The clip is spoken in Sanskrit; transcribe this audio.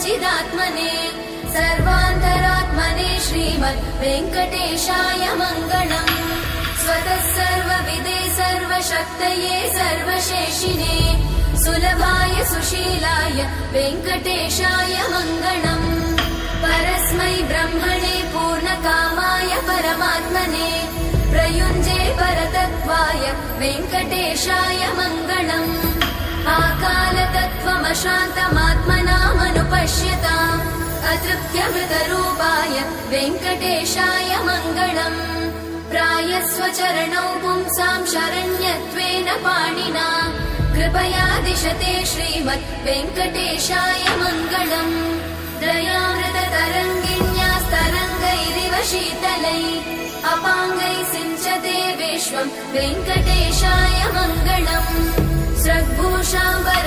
चिदात्मने सर्वान्तरात्मने श्रीमद् वेङ्कटेशाय मङ्गलम्। स्वतः सर्वविदे सर्वशक्तये सर्वशेषिने सुलभाय सुशीलाय वेङ्कटेशाय मङ्गलम्। परस्मै ब्रह्मणे पूर्णकामाय परमात्मने प्रयुञ्जे परतत्त्वाय वेङ्कटेशाय मङ्गलम्। आकालतत्त्वमशान्तमात्मनामनुपश्यताम् अतृप्त्यमृतरूपाय वेङ्कटेशाय मङ्गलम्। प्रायस्वचरणौ पुंसां शरण्यत्वेन पाणिना कृपया दिशते श्रीमद् वेङ्कटेशाय मङ्गलम्। दयामृततरङ्गिण्यास्तरङ्गैरिव शीतलै अपाङ्गै सिञ्चते विश्वं वेङ्कटेशाय मङ्गलम्। स्रग्भूषाम्बर